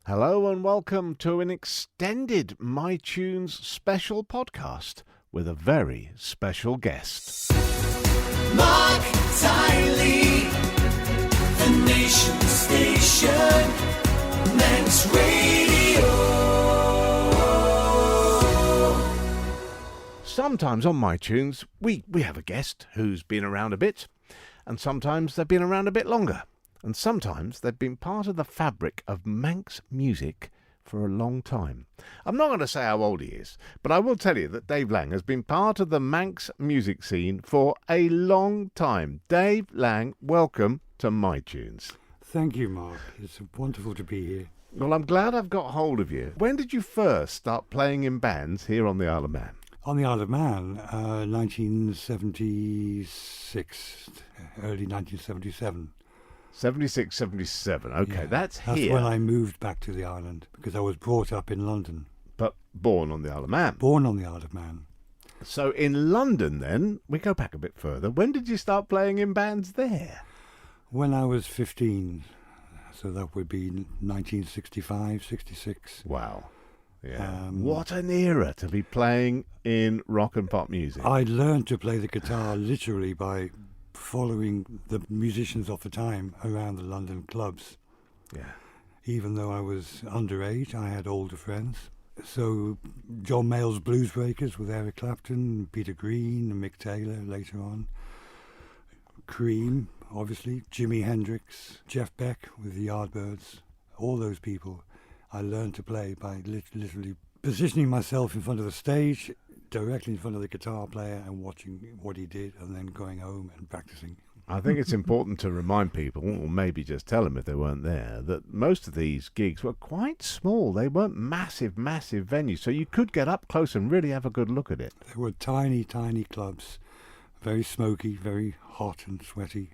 Hello and welcome to an extended MiTunes special podcast with a very special guest. Marc, Tyley, the nation station, Manx Radio. Sometimes on MiTunes we have a guest who's been around a bit, and sometimes they've been around a bit longer. And sometimes they've been part of the fabric of Manx music for a long time. I'm not going to say how old he is, but I will tell you that Dave Lang has been part of the Manx music scene for a long time. Dave Lang, welcome to MiTunes. Thank you, Mark. It's wonderful to be here. Well, I'm glad I've got hold of you. When did you first start playing in bands here on the Isle of Man? On the Isle of Man, 1976, early 1977. 76, 77. Okay, Yeah, that's That's here. when I moved back to the island because I was brought up in London. But born on the Isle of Man. Born on the Isle of Man. So in London then, we go back a bit further. When did you start playing in bands there? When I was 15, so that would be 1965, 66. Wow. Yeah. What an era to be playing in rock and pop music. I learned to play the guitar literally by following the musicians of the time around the London clubs. Yeah. Even though I was underage, I had older friends. So John Mayall's Blues Breakers with Eric Clapton, Peter Green, and Mick Taylor later on. Cream, obviously, Jimi Hendrix, Jeff Beck with the Yardbirds, all those people I learned to play by literally positioning myself in front of the stage, directly in front of the guitar player and watching what he did and then going home and practicing. I think it's important to remind people, or maybe just tell them if they weren't there, that most of these gigs were quite small. They weren't massive venues, so you could get up close and really have a good look at it. They were tiny clubs, very smoky, very hot and sweaty.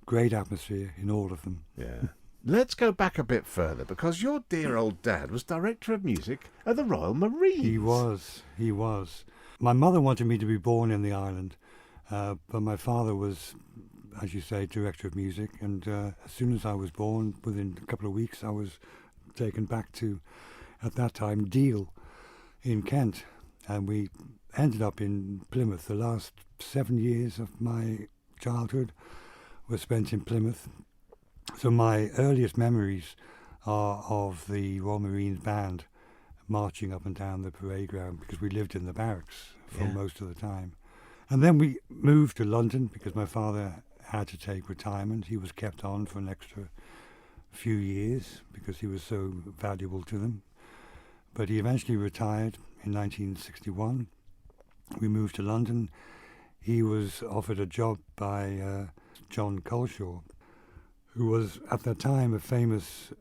Great atmosphere in all of them. Yeah. Let's go back a bit further, because your dear old dad was director of music at the Royal Marines. He was. My mother wanted me to be born in the island, but my father was, as you say, director of music, and as soon as I was born, within a couple of weeks, I was taken back to, at that time, Deal in Kent, and we ended up in Plymouth. The last 7 years of my childhood were spent in Plymouth. So my earliest memories are of the Royal Marines band marching up and down the parade ground because we lived in the barracks for most of the time. And then we moved to London because my father had to take retirement. He was kept on for an extra few years because he was so valuable to them. But he eventually retired in 1961. We moved to London. He was offered a job by John Coleshaw, who was at that time a famous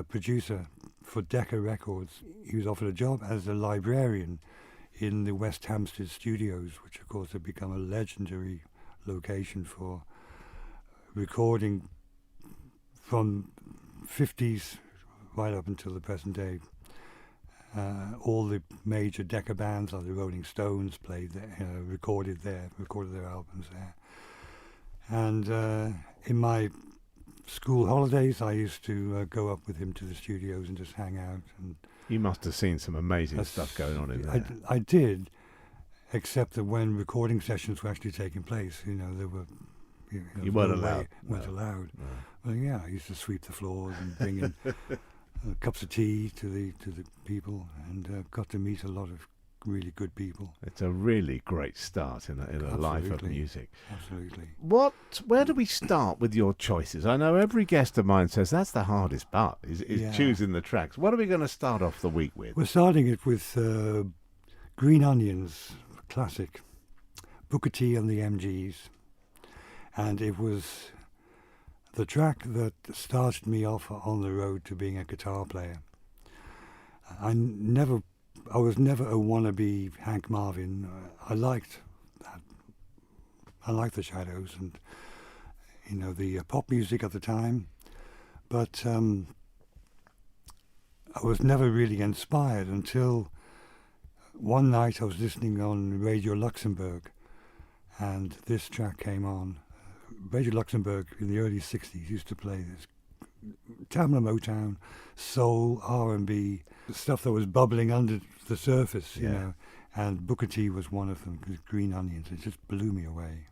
producer for Decca Records. He was offered a job as a librarian in the West Hampstead studios, which of course had become a legendary location for recording from 50s right up until the present day. All the major Decca bands like the Rolling Stones played there, recorded their albums there. And in my school holidays, I used to go up with him to the studios and just hang out. And You must have seen some amazing stuff going on in there. I did, except that when recording sessions were actually taking place, there were... You weren't allowed. Weren't allowed. No. Well, yeah, I used to sweep the floors and bring in cups of tea to the people, and got to meet a lot of really good people. It's a really great start in a life of Absolutely. music. Absolutely. Where do we start with your choices? I know every guest of mine says that's the hardest part, is choosing the tracks. What are we going to start off the week with? We're starting it with Green Onions, classic, Booker T and the MGs. And it was the track that started me off on the road to being a guitar player. I was never a wannabe Hank Marvin. I liked that. I liked the Shadows and the pop music at the time, but I was never really inspired until one night I was listening on Radio Luxembourg, and this track came on. Radio Luxembourg in the early 60s used to play this Tamla Motown, soul, R&B, stuff that was bubbling under the surface, you know. And Booker T was one of them, because Green Onions, it just blew me away.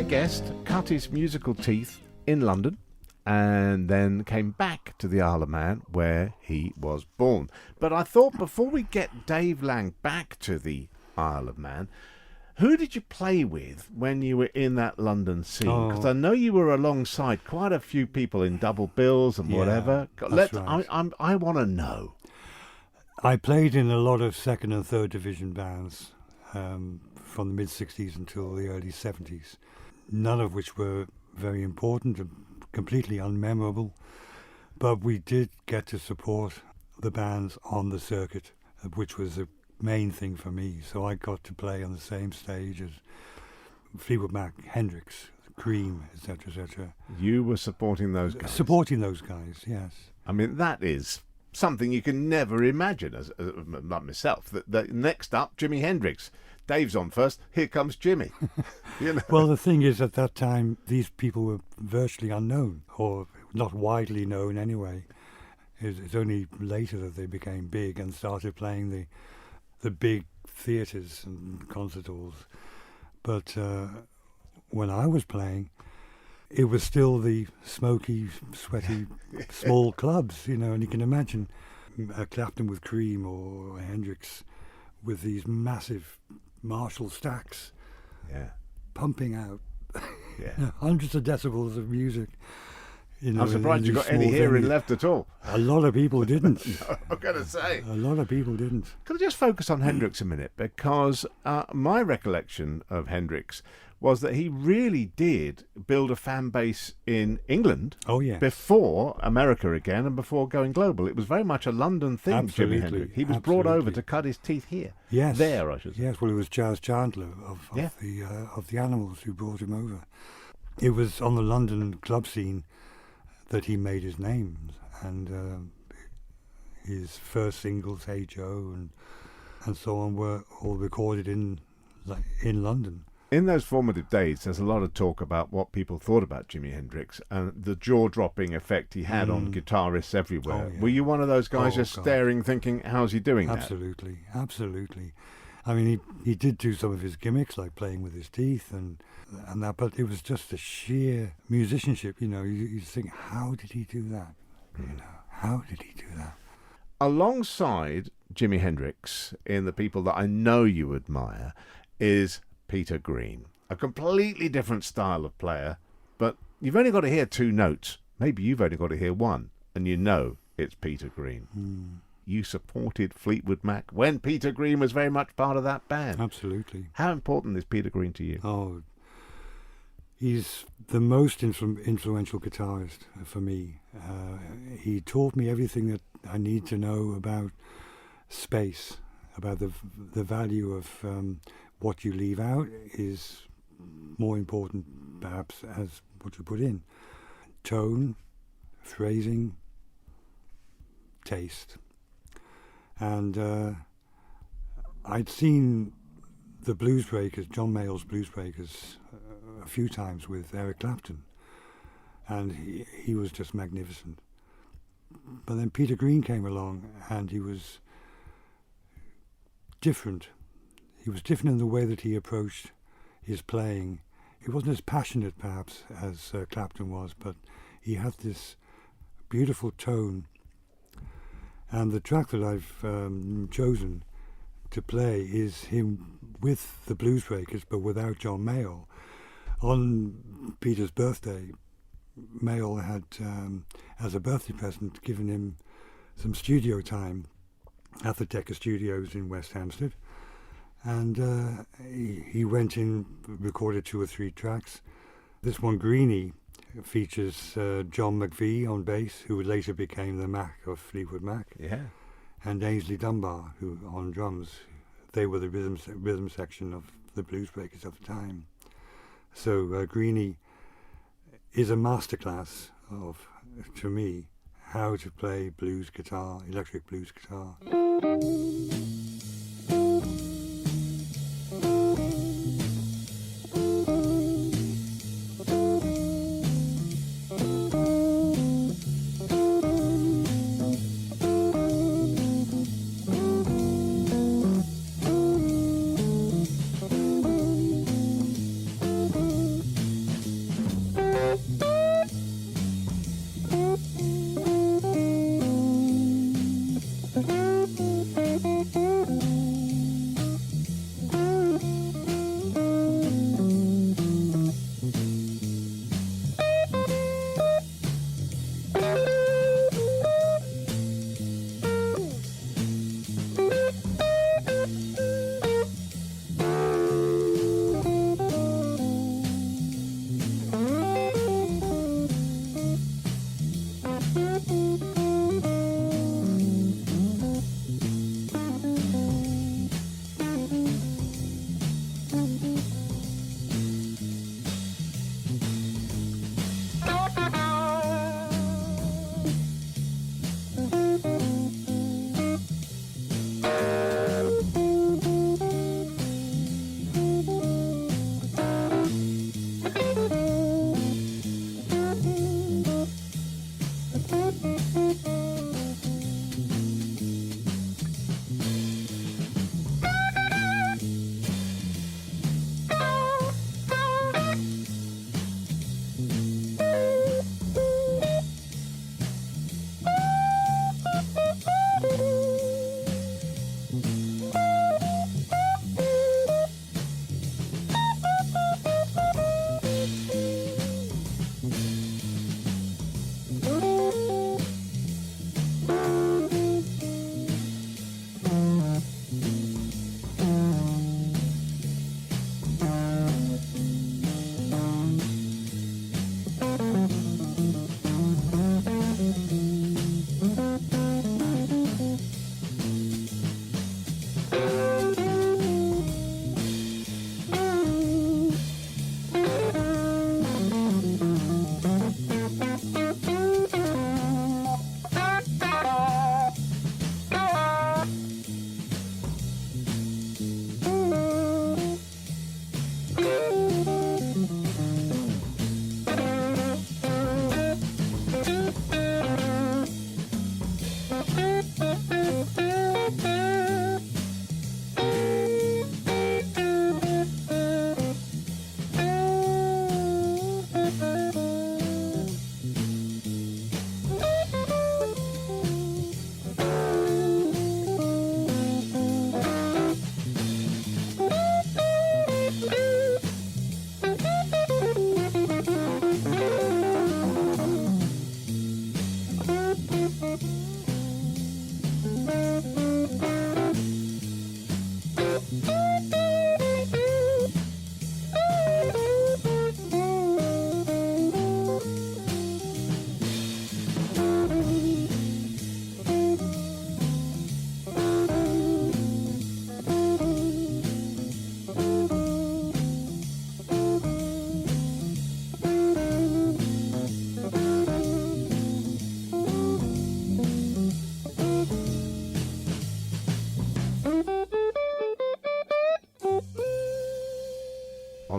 Guest cut his musical teeth in London and then came back to the Isle of Man where he was born. But I thought before we get Dave Lang back to the Isle of Man, who did you play with when you were in that London scene? Because I know you were alongside quite a few people in double bills and whatever. That's right. I want to know. I played in a lot of second and third division bands from the mid-60s until the early 70s. None of which were very important and completely unmemorable, but we did get to support the bands on the circuit, which was the main thing for me. So I got to play on the same stage as Fleetwood Mac, Hendrix, Cream, etc., etc. You were supporting those guys? Supporting those guys, yes. I mean, that is something you can never imagine, as like myself. That next up, Jimi Hendrix. Dave's on first, here comes Jimmy. You know? Well, the thing is, at that time, these people were virtually unknown, or not widely known anyway. It's only later that they became big and started playing the big theatres and concert halls. But when I was playing, it was still the smoky, sweaty, small clubs, you know, and you can imagine Clapton with Cream or Hendrix with these massive Marshall stacks, pumping out hundreds of decibels of music. You know, I'm surprised you got any hearing left at all. A lot of people didn't. No, I'm going to say. A lot of people didn't. Could I just focus on Hendrix a minute? Because my recollection of Hendrix was that he really did build a fan base in England before America again and before going global. It was very much a London thing, Absolutely. Jimi Hendrix. He was brought over to cut his teeth here. Yes. There, I should say. Yes, well, it was Charles Chandler of the Animals who brought him over. It was on the London club scene that he made his name, and his first singles, Hey Joe, and so on, were all recorded in London. In those formative days, there's a lot of talk about what people thought about Jimi Hendrix and the jaw-dropping effect he had on guitarists everywhere. Oh, yeah. Were you one of those guys just God. staring, thinking, how's he doing Absolutely, absolutely. I mean, he did do some of his gimmicks, like playing with his teeth and that, but it was just a sheer musicianship, you know. You think, how did he do that? You know, how did he do that? Alongside Jimi Hendrix, in the people that I know you admire, is Peter Green. A completely different style of player, but you've only got to hear 2 notes. Maybe you've only got to hear 1, and you know it's Peter Green. You supported Fleetwood Mac when Peter Green was very much part of that band. Absolutely. How important is Peter Green to you? Oh, he's the most influential guitarist for me. He taught me everything that I need to know about space, about the value of what you leave out is more important, perhaps, as what you put in. Tone, phrasing, taste. And I'd seen the Blues Breakers, John Mayall's Blues Breakers, a few times with Eric Clapton, and he was just magnificent. But then Peter Green came along, and he was different. He was different in the way that he approached his playing. He wasn't as passionate, perhaps, as Clapton was, but he had this beautiful tone. And the track that I've chosen to play is him with the Blues Breakers, but without John Mayall. On Peter's birthday, Mayall had, as a birthday present, given him some studio time at the Decca Studios in West Hampstead. And he went in, recorded 2 or 3 tracks. This one, Greenie, features John McVie on bass, who later became the Mac of Fleetwood Mac. Yeah. And Ainsley Dunbar, who on drums. They were the rhythm section of the Blues Breakers of the time. So Greenie is a masterclass of, to me, how to play blues guitar, electric blues guitar.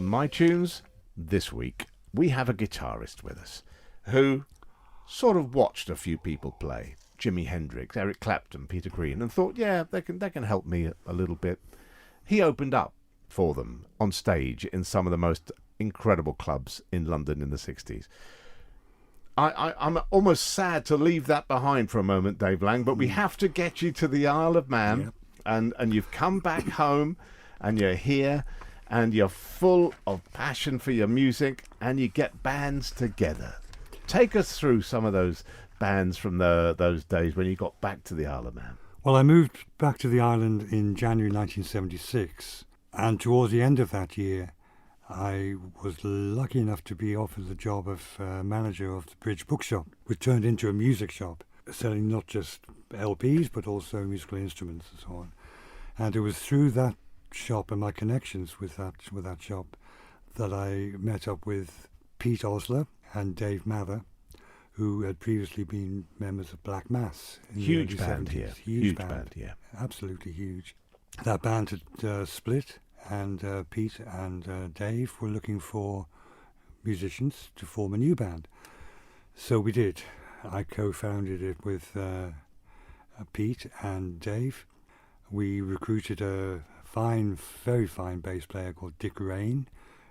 on MiTunes this week, we have a guitarist with us who sort of watched a few people play. Jimi Hendrix, Eric Clapton, Peter Green, and thought, yeah, they can help me a little bit. He opened up for them on stage in some of the most incredible clubs in London in the 60s. I'm almost sad to leave that behind for a moment, Dave Lang, but we have to get you to the Isle of Man, and you've come back home, and you're here, and you're full of passion for your music, and you get bands together. Take us through some of those bands from those days when you got back to the Isle of Man. Well, I moved back to the island in January 1976, and towards the end of that year, I was lucky enough to be offered the job of manager of the Bridge Bookshop, which turned into a music shop, selling not just LPs but also musical instruments and so on. And it was through that shop and my connections with that shop that I met up with Pete Osler and Dave Mather, who had previously been members of Black Mass in the early band 70s. here. Huge band, yeah. Absolutely huge. That band had split, and Pete and Dave were looking for musicians to form a new band. So we did. I co-founded it with Pete and Dave. We recruited a fine, very fine bass player called Dick Rain,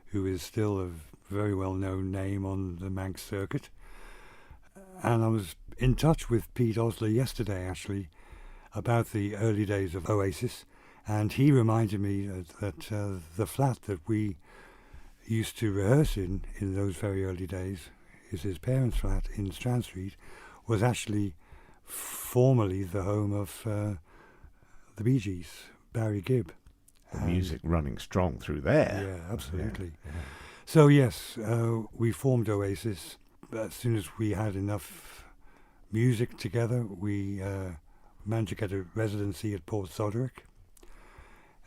who is still a very well-known name on the Manx circuit. And I was in touch with Pete Osler yesterday, actually, about the early days of Oasis. And he reminded me that the flat that we used to rehearse in those very early days, is his parents' flat in Strand Street, was actually formerly the home of the Bee Gees, Barry Gibb. The music running strong through there. Yeah, absolutely. Yeah. So yes, we formed Oasis. As soon as we had enough music together, we managed to get a residency at Port Soderick.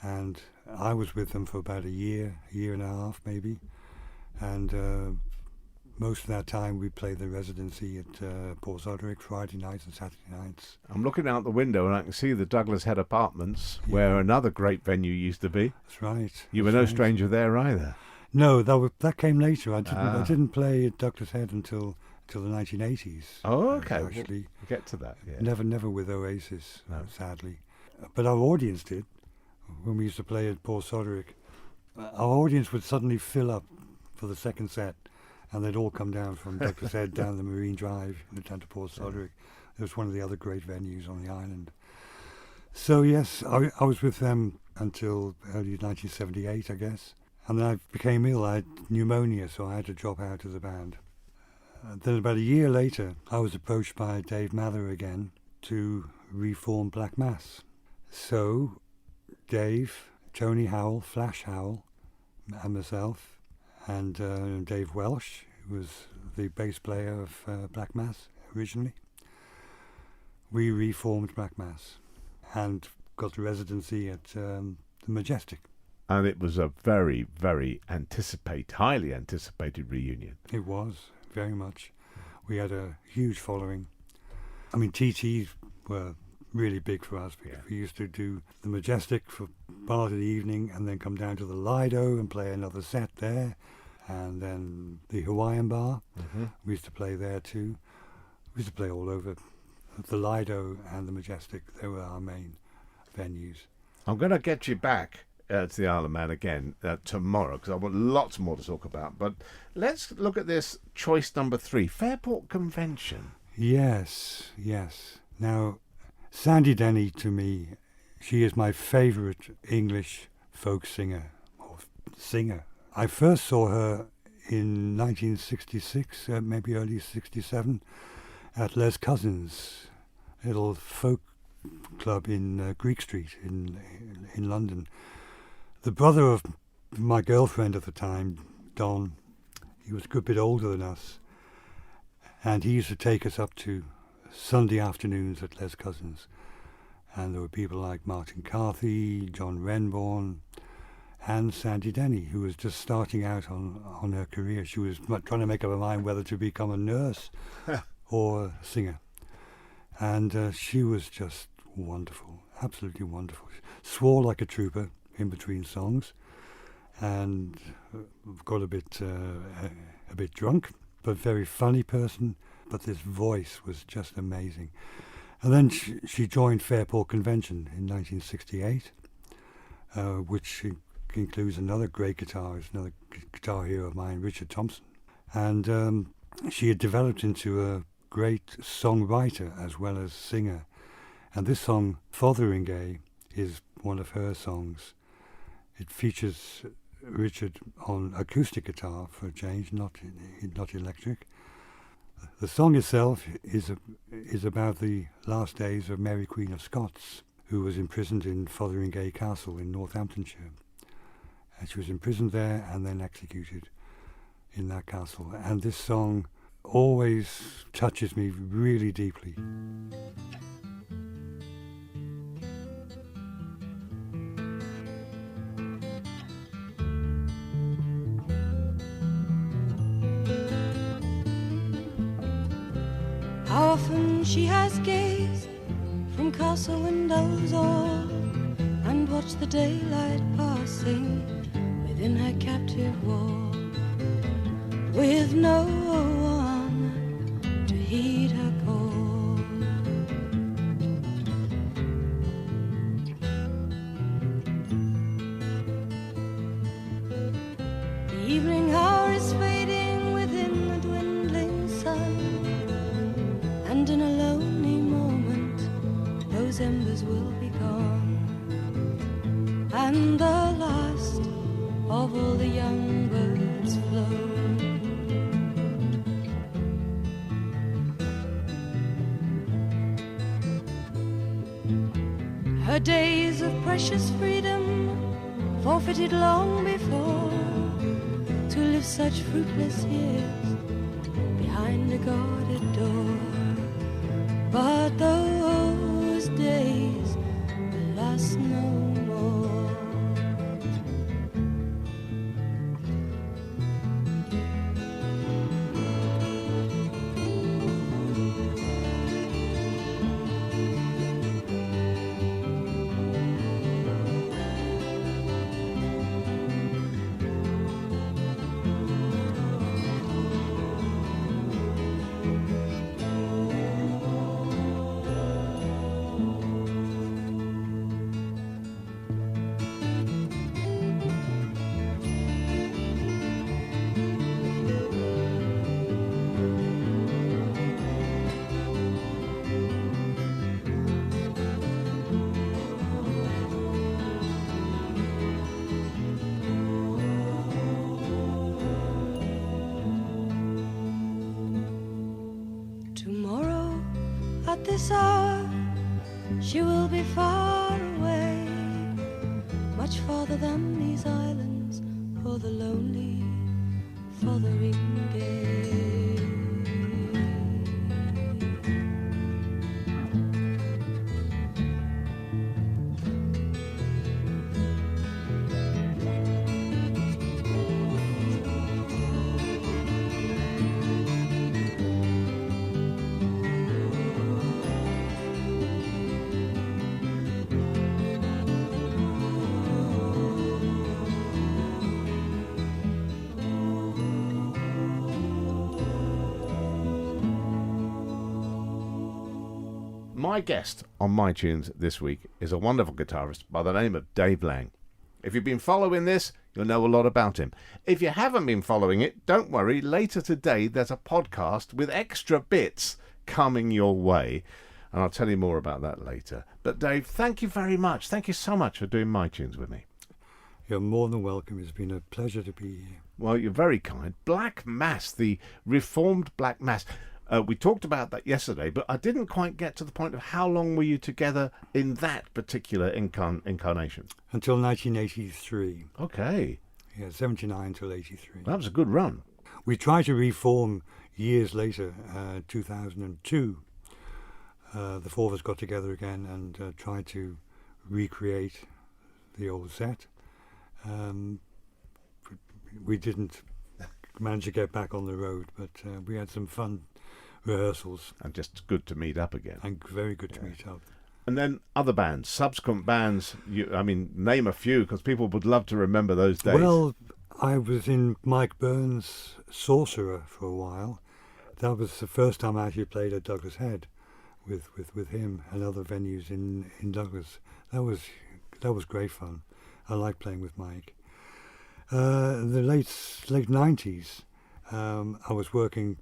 And I was with them for about a year and a half maybe. And most of that time we played the residency at Port Soderick, Friday nights and Saturday nights. I'm looking out the window and I can see the Douglas Head Apartments, where another great venue used to be. That's right. You were no stranger there either. No, that came later. I didn't play at Douglas Head until the 1980s. Oh, okay. Actually, we'll get to that. Yeah. never with Oasis, No. sadly. But our audience did. When we used to play at Port Soderick, our audience would suddenly fill up for the second set, and they'd all come down from Douglas Head down the Marine Drive down to Port Soderick. It was one of the other great venues on the island. So yes, I was with them until early 1978, I guess. And then I became ill. I had pneumonia, so I had to drop out of the band. Then about a year later, I was approached by Dave Mather again to reform Black Mass. So Dave, Tony Howell, Flash Howell, and myself, and Dave Welsh, who was the bass player of Black Mass originally, we reformed Black Mass and got the residency at the Majestic. And it was a very, very highly anticipated reunion. It was, very much. We had a huge following. I mean, TTs were really big for us because we used to do the Majestic for part of the evening and then come down to the Lido and play another set there. And then the Hawaiian Bar, we used to play there too. We used to play all over. The Lido and the Majestic, they were our main venues. I'm going to get you back to the Isle of Man again tomorrow, because I want lots more to talk about. But let's look at this choice number 3, Fairport Convention. Yes. Now, Sandy Denny, to me, she is my favourite English folk singer. I first saw her in 1966, maybe early 67, at Les Cousins, a little folk club in Greek Street in London. The brother of my girlfriend at the time, Don, he was a good bit older than us, and he used to take us up to Sunday afternoons at Les Cousins. And there were people like Martin Carthy, John Renbourn, and Sandy Denny, who was just starting out on her career. She was trying to make up her mind whether to become a nurse or a singer. And she was just wonderful, absolutely wonderful. Swore like a trooper in between songs. and got a bit drunk, but very funny person. But this voice was just amazing. And then she joined Fairport Convention in 1968, which includes another great guitarist, another guitar hero of mine, Richard Thompson. And she had developed into a great songwriter as well as singer. And this song, Fotheringay, is one of her songs. It features Richard on acoustic guitar for a change, not electric. The song itself is about the last days of Mary Queen of Scots, who was imprisoned in Fotheringay Castle in Northamptonshire. And she was imprisoned there and then executed in that castle. And this song always touches me really deeply. How often she has gazed from castle windows all and watched the daylight passing within her captive wall, with no one to heed her call. The evening hour is fading within the dwindling sun, and in a lonely moment those embers will be gone, and the last of all the young birds flown. Her days of precious freedom forfeited long before, to live such fruitless years behind a guarded door. But those days will last no more. Tomorrow at this hour she will be far away, much farther than these islands, for the lonely Fotheringay. My guest on MiTunes this week is a wonderful guitarist by the name of Dave Lang. If you've been following this, you'll know a lot about him. If you haven't been following it, don't worry. Later today, there's a podcast with extra bits coming your way, and I'll tell you more about that later. But Dave, thank you very much. Thank you so much for doing MiTunes with me. You're more than welcome. It's been a pleasure to be here. Well, you're very kind. Black Mass, the Reformed Black Mass. We talked about that yesterday, but I didn't quite get to the point of how long were you together in that particular incarnation? Until 1983. Okay. Yeah, 79 till 83. That was a good run. We tried to reform years later, 2002. The four of us got together again and tried to recreate the old set. We didn't manage to get back on the road, but we had some fun rehearsals. And just good to meet up again. And very good to meet up. And then other bands, subsequent bands. Name a few because people would love to remember those days. Well, I was in Mike Burns' Sorcerer for a while. That was the first time I actually played at Douglas Head with him and other venues in Douglas. That was great fun. I like playing with Mike. The late 90s, I was working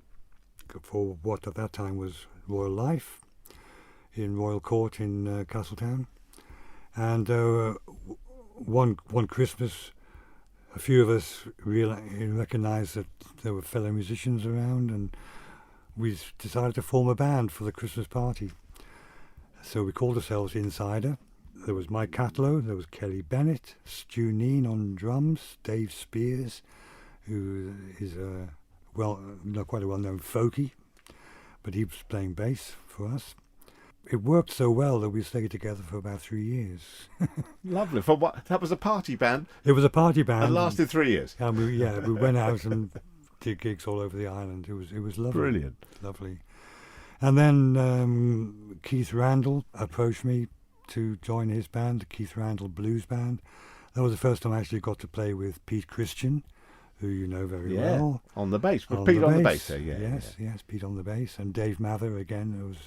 for what at that time was Royal Life in Royal Court in Castletown, and one Christmas, a few of us recognised that there were fellow musicians around, and we decided to form a band for the Christmas party. So we called ourselves Insider. There was Mike Catlow, there was Kelly Bennett, Stu Neen on drums, Dave Spears, who is not quite a well-known folkie, but he was playing bass for us. It worked so well that we stayed together for about 3 years. Lovely. For what? That was a party band. It was a party band. It lasted 3 years. And we went out and did gigs all over the island. It was lovely. Brilliant. Lovely. And then Keith Randall approached me to join his band, the Keith Randall Blues Band. That was the first time I actually got to play with Pete Christian, who you know very well. On the bass. With Pete on the bass there, Yes, Pete on the bass. And Dave Mather again, who was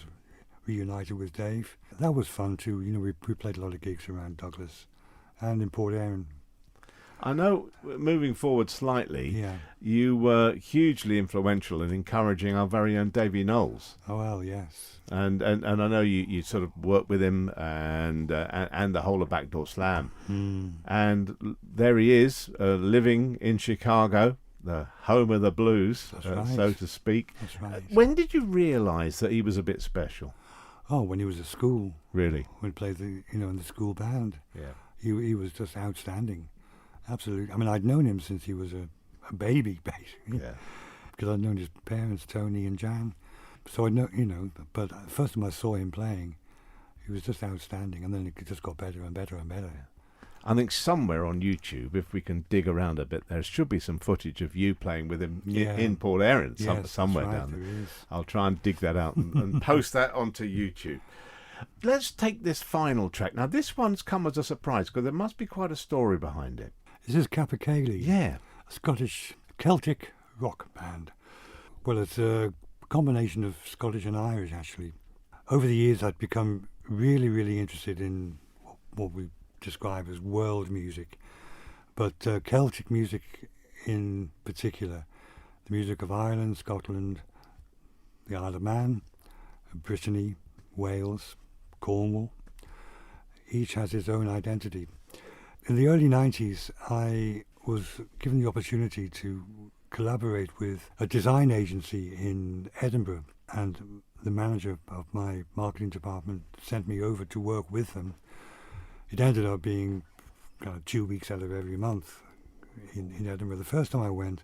reunited with Dave. That was fun too. We played a lot of gigs around Douglas and in Port Erin. I know, moving forward slightly, you were hugely influential in encouraging our very own Davy Knowles. Oh, well, yes. And I know you sort of worked with him and the whole of Backdoor Slam. And there he is, living in Chicago, the home of the blues, so to speak. That's right. When did you realise that he was a bit special? Oh, when he was at school. Really? When he played in the school band. Yeah. He was just outstanding. Absolutely. I mean, I'd known him since he was a baby, basically. Yeah. Because I'd known his parents, Tony and Jan. So I know, but the first time I saw him playing, he was just outstanding. And then it just got better and better and better. I think somewhere on YouTube, if we can dig around a bit, there should be some footage of you playing with him in Port Erin, somewhere down there. I'll try and dig that out and post that onto YouTube. Let's take this final track. Now, this one's come as a surprise because there must be quite a story behind it. This is Capercaillie. Yeah. A Scottish Celtic rock band. Well, it's a combination of Scottish and Irish, actually. Over the years, I'd become really, really interested in what we describe as world music, but Celtic music in particular, the music of Ireland, Scotland, the Isle of Man, Brittany, Wales, Cornwall. Each has its own identity. In the early 90s, I was given the opportunity to collaborate with a design agency in Edinburgh, and the manager of my marketing department sent me over to work with them. It ended up being 2 weeks out of every month in Edinburgh. The first time I went,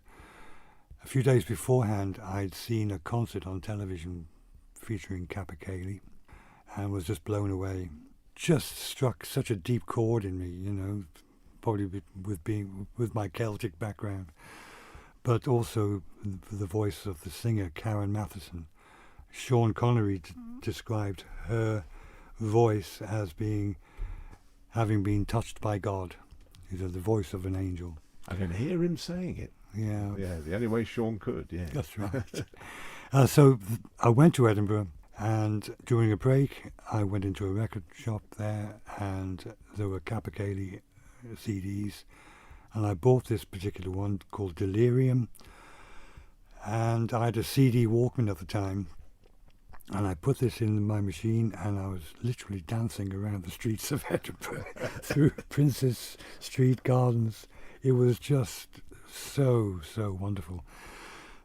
a few days beforehand, I'd seen a concert on television featuring Capercaillie and was just blown away. Just struck such a deep chord in me, probably with my Celtic background, but also the voice of the singer Karen Matheson. Sean Connery described her voice as having been touched by God. The voice of an angel. I can hear him saying it. Yeah. Yeah, the only way Sean could, yeah. That's right. So I went to Edinburgh, and during a break, I went into a record shop there, and there were Capercaillie CDs, and I bought this particular one called Delirium, and I had a CD Walkman at the time, and I put this in my machine, and I was literally dancing around the streets of Edinburgh through Princess Street Gardens. It was just so wonderful.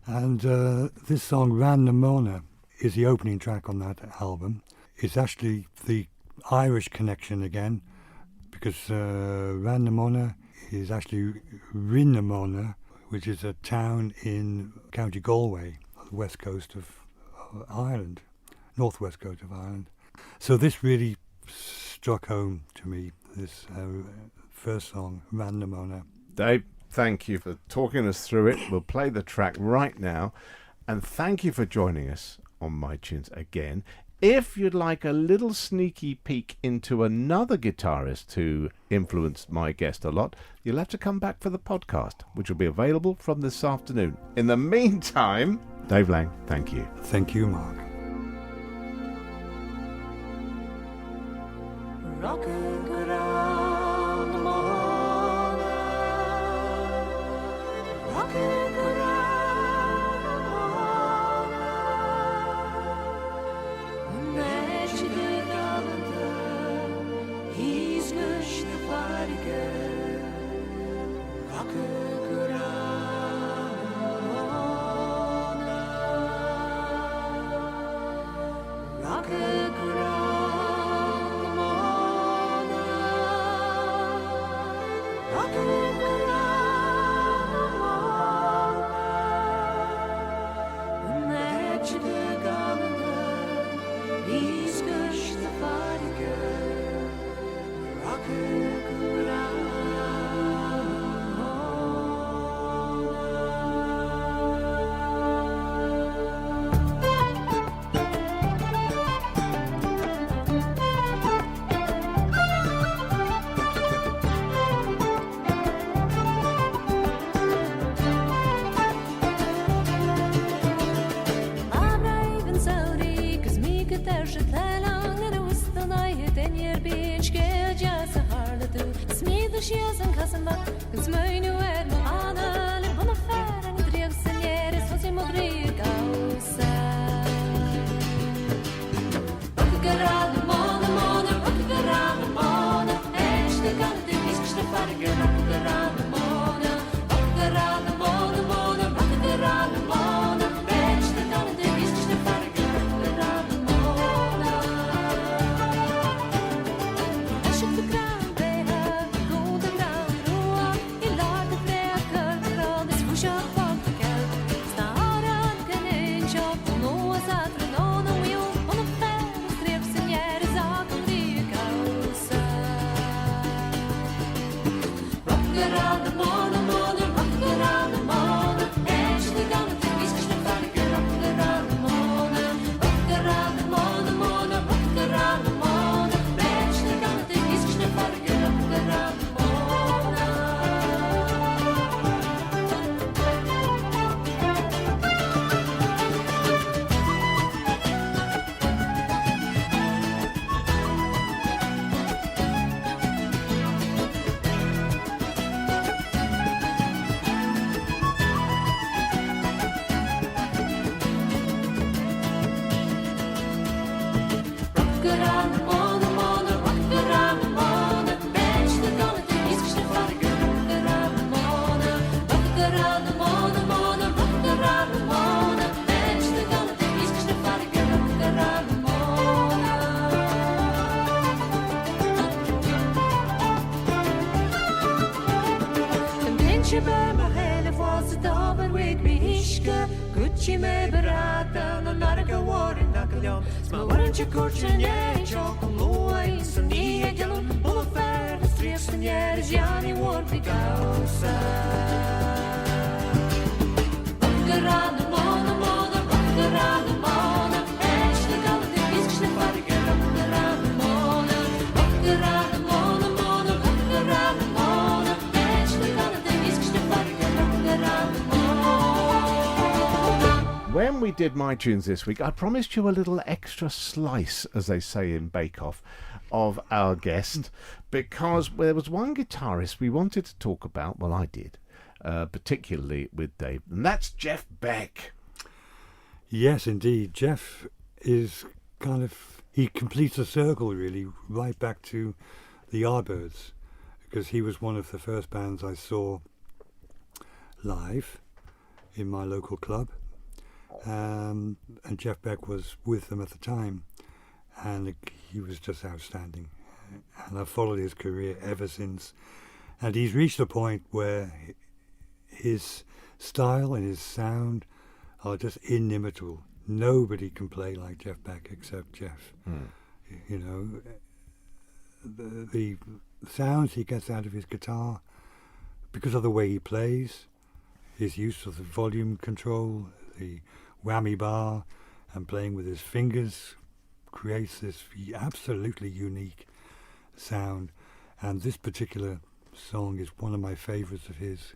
And this song, Ran Namona, is the opening track on that album. It's actually the Irish connection again, because Ran Namona is actually Rinnamona, which is a town in County Galway, on the west coast of Ireland, northwest coast of Ireland. So this really struck home to me, this first song, Ran Namona. Dave, thank you for talking us through it. We'll play the track right now. And thank you for joining us on MiTunes again. If you'd like a little sneaky peek into another guitarist who influenced my guest a lot, you'll have to come back for the podcast, which will be available from this afternoon. In the meantime, Dave Lang, thank you. Thank you, Mark. Rocking around the morning, rocking around the morning. När det galande, he's lush the farige, rocking around the morning, rocking around. She's and cousin Buck, cause my new head, Anna, live on a fair and the dregs and years, was him a great house. Rock around the morning, rock around the morning, and she got the piece of the fire, rock around the morning, rock around the morning, rock around the morning, and she got the piece of the fire, rock around the morning. I shook the ground. Gucci me beratan och narka warin nakaljon. Sma warin chikurchen ye chokum lua insun nie jalun. Bulla fair the streets and years yani won't be gausa. Rock around the morning, rock around the morning. Esh the gala the kiss the party get rock around the morning, rock around the morning, rock around the morning. Esh the gala the kiss the party get rock around the morning. When we did MiTunes this week, I promised you a little extra slice, as they say in Bake Off, of our guest, because there was one guitarist we wanted to talk about, well, I did, particularly with Dave, and that's Jeff Beck. Yes, indeed. Jeff is kind of, he completes a circle, really, right back to the Yardbirds, because he was one of the first bands I saw live in my local club. And Jeff Beck was with them at the time, and he was just outstanding. And I've followed his career ever since. And he's reached a point where his style and his sound are just inimitable. Nobody can play like Jeff Beck except Jeff. You know, the sounds he gets out of his guitar, because of the way he plays, his use of the volume control, the whammy bar, and playing with his fingers creates this absolutely unique sound. And this particular song is one of my favourites of his,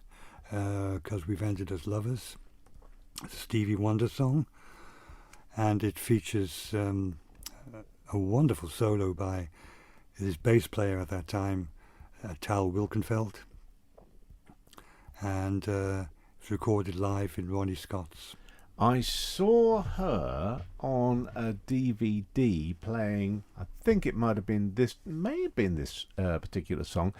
because We've Ended as Lovers. It's a Stevie Wonder song, and it features a wonderful solo by his bass player at that time, Tal Wilkenfeld, and it's recorded live in Ronnie Scott's. I saw her on a DVD playing, I think it might have been this particular song,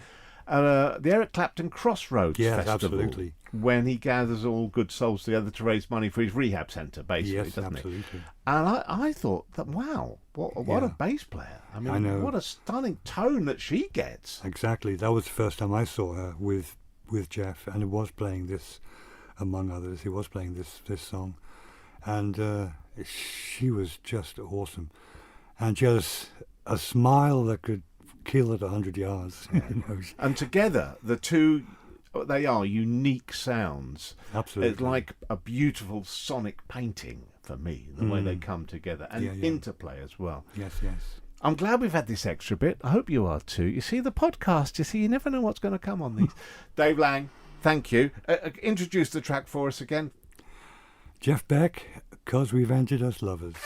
the Eric Clapton Crossroads Festival. Absolutely. When he gathers all good souls together to raise money for his rehab centre, basically, Yes, doesn't absolutely. he? And I thought that, wow, what a bass player. I mean, know. what a stunning tone that she gets. Exactly. That was the first time I saw her with Jeff, and it was playing this, among others. He was playing this song, and she was just awesome, and she has a smile that could kill at 100 yards. You know. And together, the two, they are unique sounds. Absolutely. It's like a beautiful sonic painting for me, the way they come together, and interplay as well. Yes. I'm glad we've had this extra bit. I hope you are too. You see, the podcast, you never know what's going to come on these. Dave Lang, thank you. Introduce the track for us again. Jeff Beck, 'Cause We've Ended as Lovers.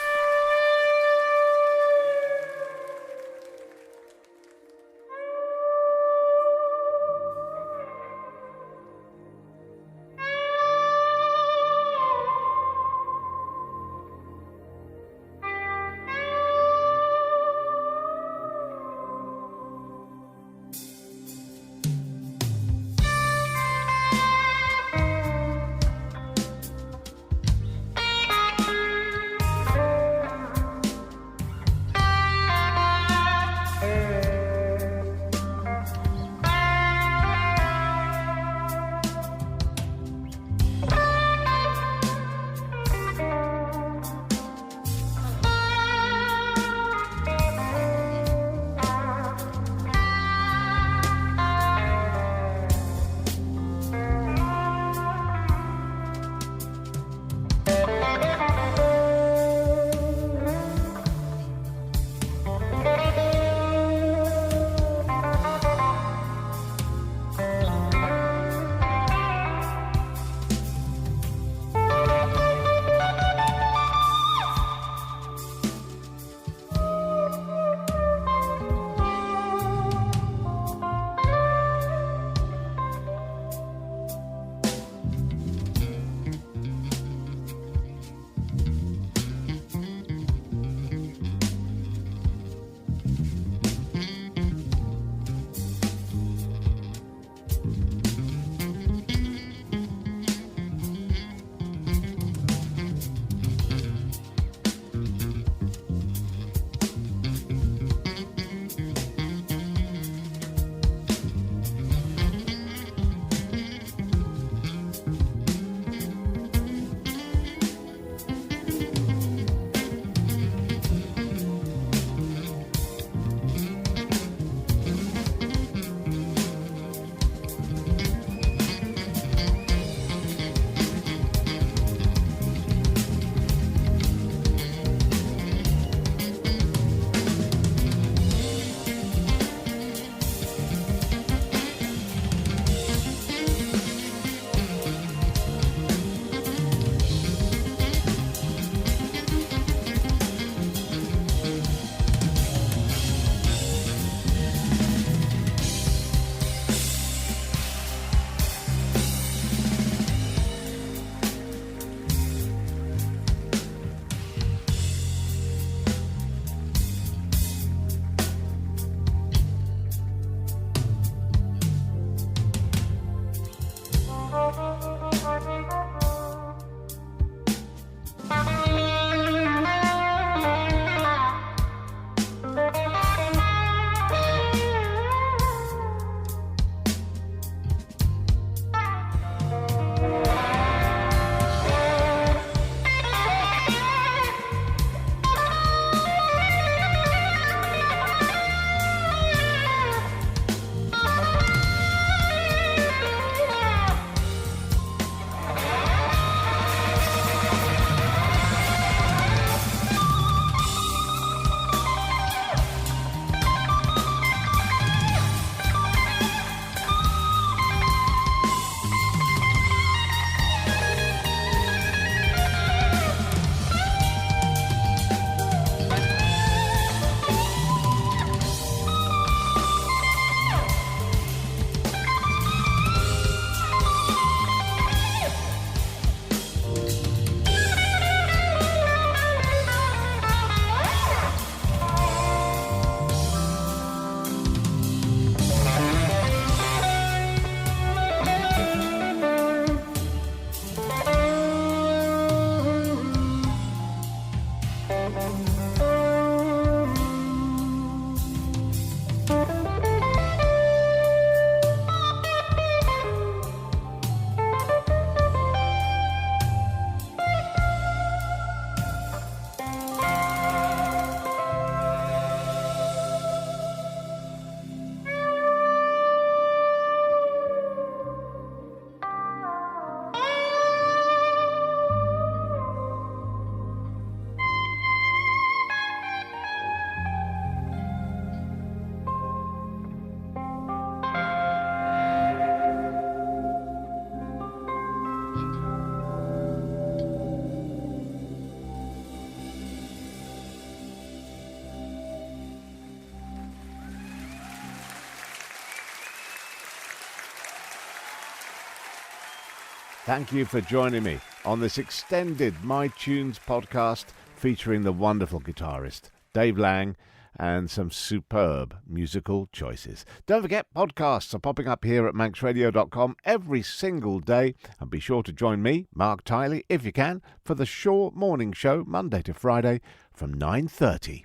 Thank you for joining me on this extended MiTunes podcast featuring the wonderful guitarist Dave Lang and some superb musical choices. Don't forget, podcasts are popping up here at manxradio.com every single day, and be sure to join me, Marc Tyley, if you can, for the Shaw Morning Show, Monday to Friday from 9:30.